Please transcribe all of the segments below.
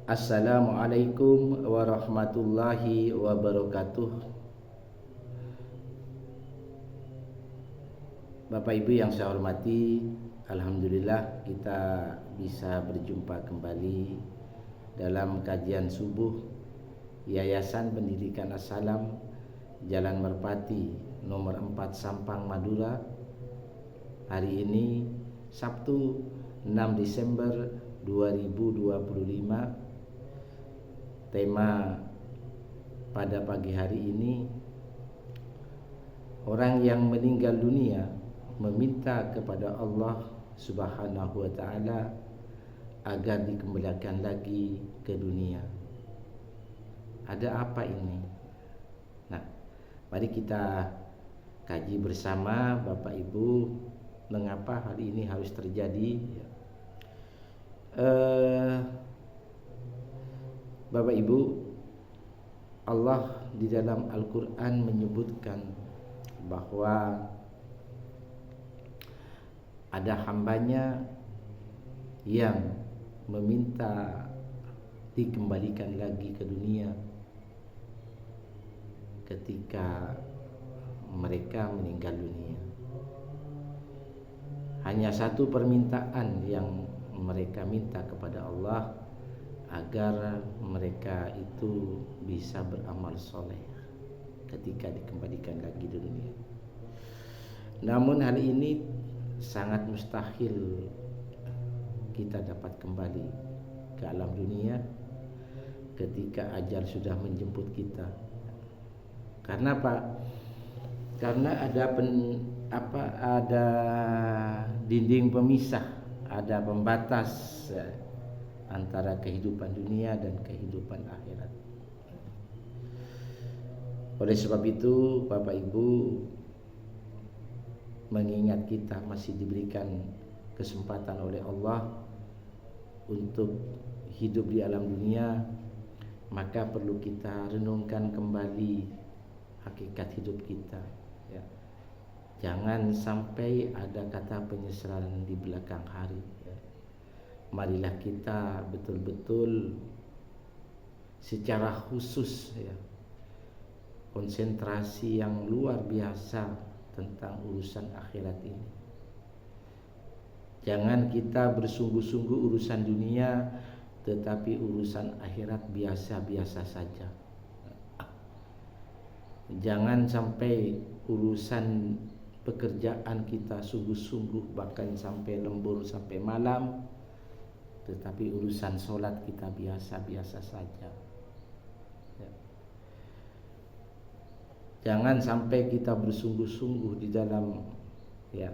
Assalamualaikum warahmatullahi wabarakatuh. Bapak Ibu yang saya hormati, alhamdulillah kita bisa berjumpa kembali dalam kajian subuh Yayasan Pendidikan As-Salam, Jalan Merpati nomor 4 Sampang, Madura. Hari ini Sabtu 6 Desember 2025. Tema pada pagi hari ini, orang yang meninggal dunia meminta kepada Allah Subhanahu wa ta'ala agar dikembalikan lagi ke dunia. Ada apa ini? Nah, mari kita kaji bersama Bapak Ibu, mengapa hal ini harus terjadi. Bapak Ibu, Allah di dalam Al-Quran menyebutkan bahwa ada hambanya yang meminta dikembalikan lagi ke dunia ketika mereka meninggal dunia. Hanya satu permintaan yang mereka minta kepada Allah, agar mereka itu bisa beramal soleh ketika dikembalikan lagi di dunia. Namun hal ini sangat mustahil kita dapat kembali ke alam dunia ketika ajal sudah menjemput kita. Karena apa? Karena ada dinding pemisah, ada pembatas antara kehidupan dunia dan kehidupan akhirat. Oleh sebab itu, Bapak Ibu, mengingat kita masih diberikan kesempatan oleh Allah untuk hidup di alam dunia, maka perlu kita renungkan kembali hakikat hidup kita, ya. Jangan sampai ada kata penyesalan di belakang hari, ya. Marilah kita betul-betul secara khusus, ya, konsentrasi yang luar biasa tentang urusan akhirat ini. Jangan kita bersungguh-sungguh urusan dunia, tetapi urusan akhirat biasa-biasa saja. Jangan sampai urusan pekerjaan kita sungguh-sungguh, bahkan sampai lembur sampai malam, tetapi urusan sholat kita biasa-biasa saja, ya. Jangan sampai kita bersungguh-sungguh di dalam, ya,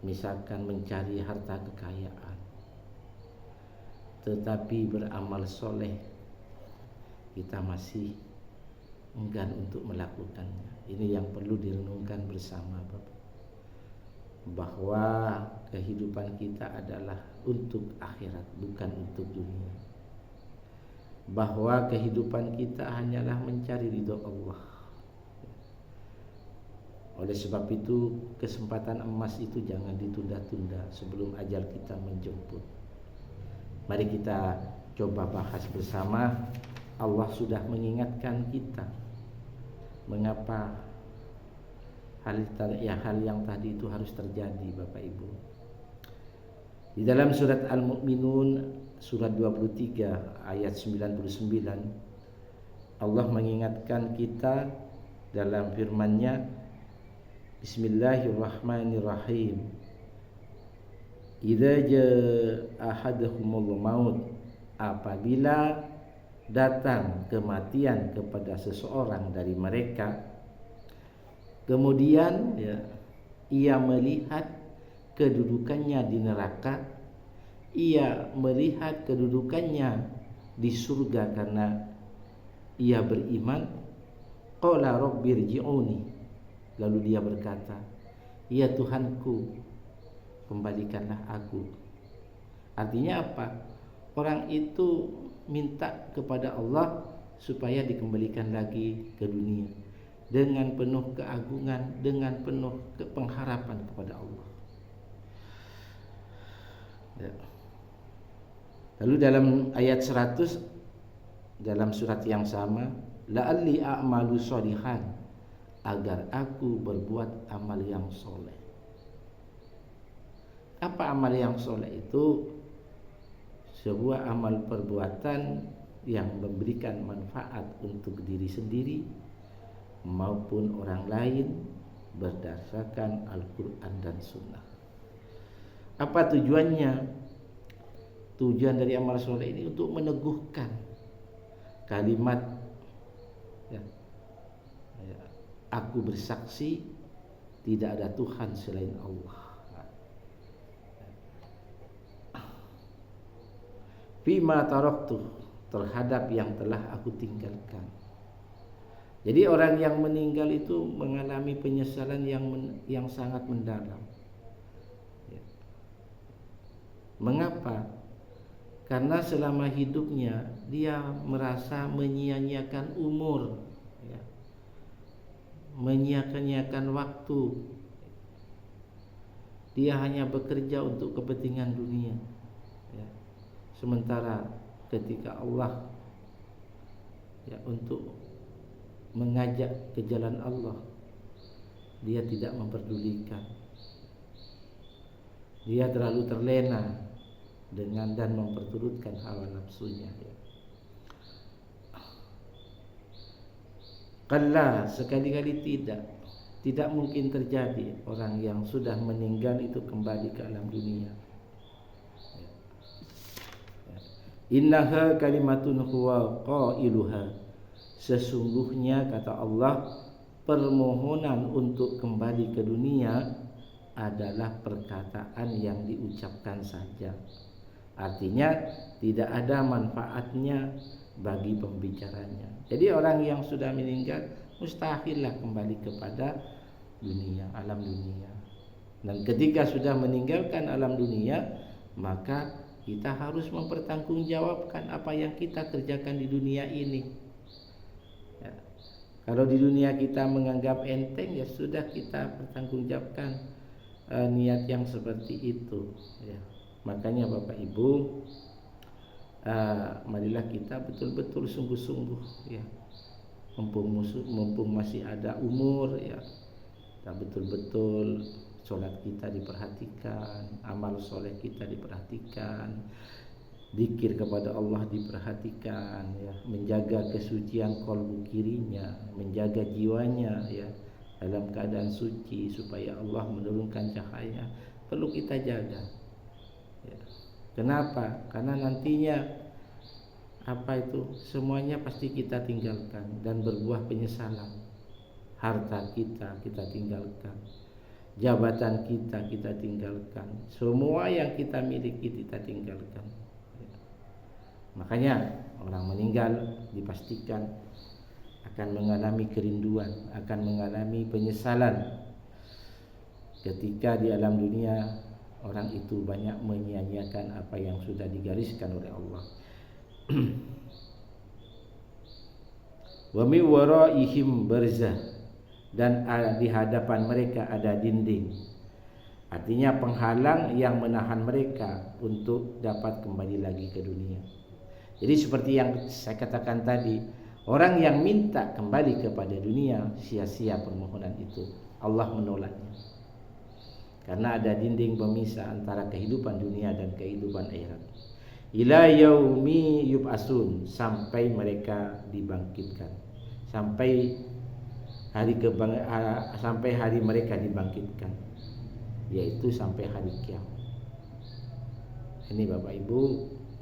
misalkan mencari harta kekayaan, tetapi beramal soleh kita masih enggan untuk melakukannya. Ini yang perlu direnungkan bersama, Bapak, bahwa kehidupan kita adalah untuk akhirat, bukan untuk dunia. Bahwa kehidupan kita hanyalah mencari ridho Allah. Oleh sebab itu, kesempatan emas itu jangan ditunda-tunda sebelum ajal kita menjemput. Mari kita coba bahas bersama. Allah sudah mengingatkan kita mengapa hal yang tadi itu harus terjadi, Bapak Ibu. Di dalam surat Al-Mu'minun surat 23 ayat 99, Allah mengingatkan kita dalam firman-Nya, Bismillahirrahmanirrahim. Idza jaa ahaduhumul maut, apabila datang kematian kepada seseorang dari mereka, kemudian, ya, ia melihat kedudukannya di neraka, ia melihat kedudukannya di surga karena ia beriman. Qala rabbirji'uni, lalu dia berkata, ya Tuhanku, kembalikanlah aku. Artinya apa? Orang itu minta kepada Allah supaya dikembalikan lagi ke dunia dengan penuh keagungan, dengan penuh pengharapan kepada Allah. Ya. Lalu dalam ayat 100 dalam surat yang sama, la'alli a'malu sholihan, agar aku berbuat amal yang soleh. Apa amal yang soleh itu? Sebuah amal perbuatan yang memberikan manfaat untuk diri sendiri maupun orang lain berdasarkan Al-Quran dan Sunnah. Apa tujuannya? Tujuan dari amal soleh ini untuk meneguhkan kalimat ya, aku bersaksi tidak ada Tuhan selain Allah. Fima taraktu, terhadap yang telah aku tinggalkan. Jadi orang yang meninggal itu mengalami penyesalan yang sangat mendalam. Ya. Mengapa? Karena selama hidupnya dia merasa menyia-nyiakan umur, ya, menyia-nyiakan waktu. Dia hanya bekerja untuk kepentingan dunia, ya. Sementara ketika Allah ya untuk mengajak ke jalan Allah, dia tidak memperdulikan. Dia terlalu terlena dengan dan memperturutkan hawa nafsunya. Kalla, sekali-kali tidak mungkin terjadi orang yang sudah meninggal itu kembali ke alam dunia. Innaha kalimatun huwa qailuha, sesungguhnya kata Allah, permohonan untuk kembali ke dunia adalah perkataan yang diucapkan saja. Artinya tidak ada manfaatnya bagi pembicaranya. Jadi orang yang sudah meninggal mustahillah kembali kepada dunia, alam dunia. Dan ketika sudah meninggalkan alam dunia, maka kita harus mempertanggungjawabkan apa yang kita kerjakan di dunia ini. Ya. Kalau di dunia kita menganggap enteng, ya sudah kita pertanggungjawabkan niat yang seperti itu. Ya. Makanya Bapak Ibu, marilah kita betul-betul sungguh-sungguh, ya, mumpung masih ada umur, ya, kita betul-betul sholat kita diperhatikan, amal soleh kita diperhatikan, zikir kepada Allah diperhatikan, ya, menjaga kesucian qalbu kirinya, menjaga jiwanya, ya, dalam keadaan suci supaya Allah menurunkan cahaya, perlu kita jaga. Ya. Kenapa? Karena nantinya semuanya pasti kita tinggalkan dan berbuah penyesalan. Harta kita tinggalkan, jabatan kita tinggalkan, semua yang kita miliki kita tinggalkan. Ya. Makanya orang meninggal dipastikan akan mengalami kerinduan, akan mengalami penyesalan ketika di alam dunia. Orang itu banyak menyia-nyiakan apa yang sudah digariskan oleh Allah. Wa mi waraihim barzah, dan di hadapan mereka ada dinding. Artinya penghalang yang menahan mereka untuk dapat kembali lagi ke dunia. Jadi seperti yang saya katakan tadi, orang yang minta kembali kepada dunia sia-sia permohonan itu. Allah menolaknya. Karena ada dinding pemisah antara kehidupan dunia dan kehidupan akhirat. Ila yaumi yub'atsun, sampai mereka dibangkitkan. Sampai hari mereka dibangkitkan, yaitu sampai hari kiamat. Ini Bapak Ibu,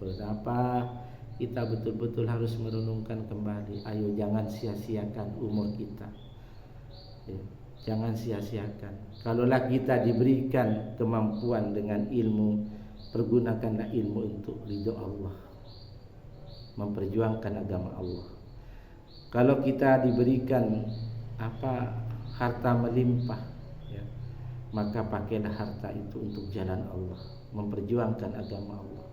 betapa kita betul-betul harus merenungkan kembali. Ayo jangan sia-siakan umur kita, ya. Jangan sia-siakan. Kalaulah kita diberikan kemampuan dengan ilmu, pergunakanlah ilmu untuk ridho Allah, memperjuangkan agama Allah. Kalau kita diberikan harta melimpah, ya, maka pakailah harta itu untuk jalan Allah, memperjuangkan agama Allah.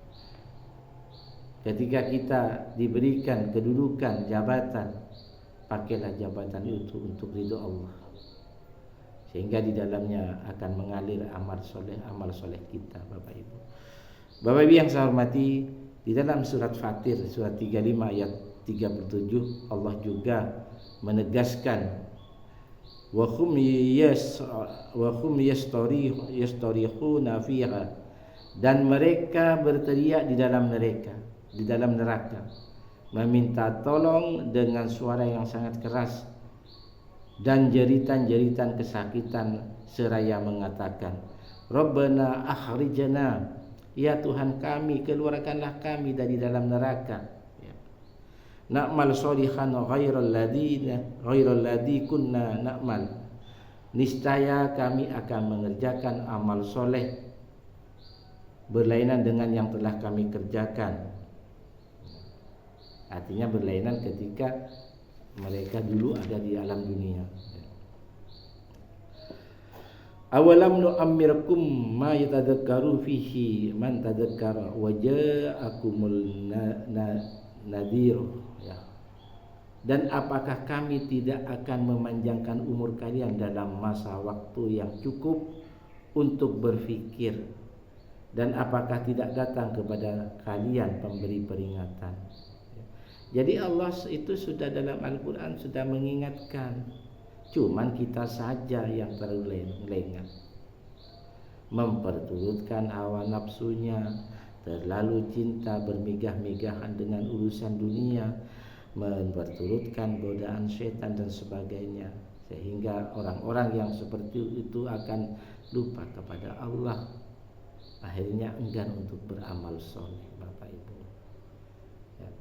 Ketika kita diberikan kedudukan, jabatan, pakailah jabatan itu untuk ridho Allah, sehingga di dalamnya akan mengalir amal soleh kita. Bapak Ibu yang saya hormati, Di dalam surat Fatir surat 35 ayat 37 Allah juga menegaskan wa hum yastarihuna fiha, dan mereka berteriak di dalam neraka meminta tolong dengan suara yang sangat keras dan jeritan-jeritan kesakitan seraya mengatakan, Rabbana akhrijna, ya Tuhan kami, keluarkanlah kami dari dalam neraka, ya. Na'mal sholihan ghairal ladzi kunna na'mal, niscaya kami akan mengerjakan amal soleh berlainan dengan yang telah kami kerjakan. Artinya berlainan ketika mereka dulu ada di alam dunia. Awalam nu'ammirkum ma yatadzakkaru fihi man tadzakkara wa ja'akumul nadhir, ya. Dan apakah kami tidak akan memanjangkan umur kalian dalam masa waktu yang cukup untuk berfikir, dan apakah tidak datang kepada kalian pemberi peringatan? Jadi Allah itu sudah dalam Al-Quran sudah mengingatkan, cuman kita saja yang terlalu lengah, memperturutkan hawa nafsunya, terlalu cinta bermegah-megahan dengan urusan dunia, memperturutkan godaan setan dan sebagainya, sehingga orang-orang yang seperti itu akan lupa kepada Allah, akhirnya enggan untuk beramal soleh. Bapak Ibu, ya.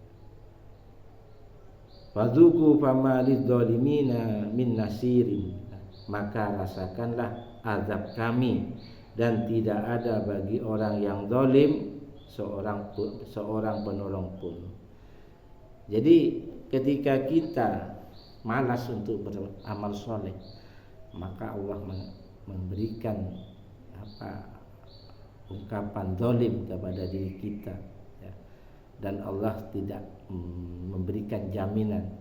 Fadzuku fama lidzalimina min nasirin, maka rasakanlah azab kami, dan tidak ada bagi orang yang zalim seorang penolong pun. Jadi ketika kita malas untuk beramal soleh, maka Allah memberikan ungkapan zalim kepada diri kita, ya. Dan Allah tidak memberikan jaminan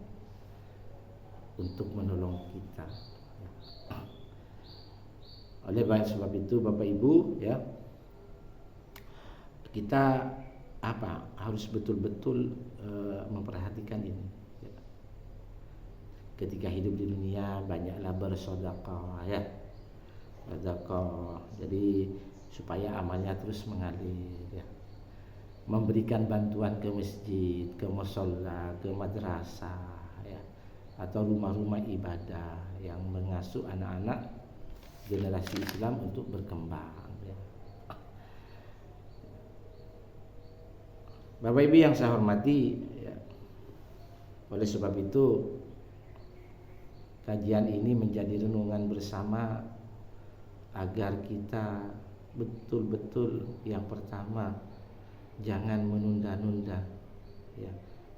untuk menolong kita, ya. Oleh sebab itu Bapak Ibu, ya, kita harus betul-betul memperhatikan ini, ya. Ketika hidup di dunia banyaklah bersedekah, ya, sedekah, jadi supaya amalnya terus mengalir, ya. Memberikan bantuan ke masjid, ke mushola, ke madrasah, ya, atau rumah-rumah ibadah yang mengasuh anak-anak generasi Islam untuk berkembang, ya. Bapak Ibu yang saya hormati, ya, oleh sebab itu kajian ini menjadi renungan bersama agar kita betul-betul yang pertama jangan menunda-nunda, ya,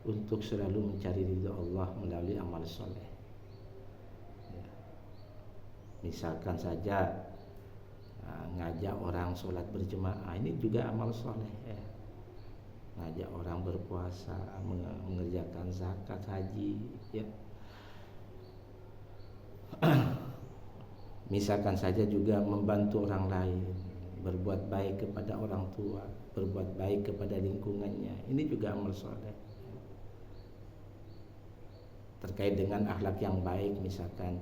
untuk selalu mencari ridha Allah melalui amal soleh, ya. Misalkan saja ngajak orang sholat berjemaah, ini juga amal soleh, ya. Ngajak orang berpuasa, mengerjakan zakat, haji, ya. Misalkan saja juga membantu orang lain, berbuat baik kepada orang tua, berbuat baik kepada lingkungannya, ini juga amal soleh. Terkait dengan akhlak yang baik, misalkan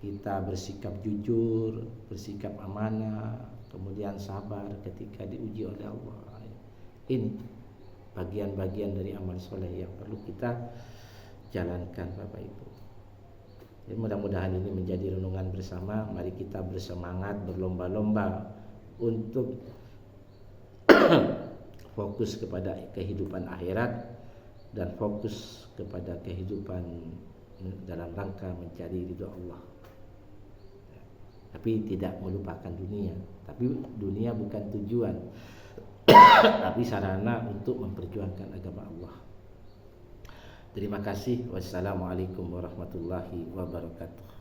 kita bersikap jujur, bersikap amanah, kemudian sabar ketika diuji oleh Allah. Ini bagian-bagian dari amal soleh yang perlu kita jalankan, Bapak Ibu. Jadi mudah-mudahan ini menjadi renungan bersama. Mari kita bersemangat, berlomba-lomba untuk fokus kepada kehidupan akhirat dan fokus kepada kehidupan dalam rangka mencari ridha Allah. Tapi tidak melupakan dunia. Tapi dunia bukan tujuan, tapi sarana untuk memperjuangkan agama Allah. Terima kasih. Wassalamualaikum warahmatullahi wabarakatuh.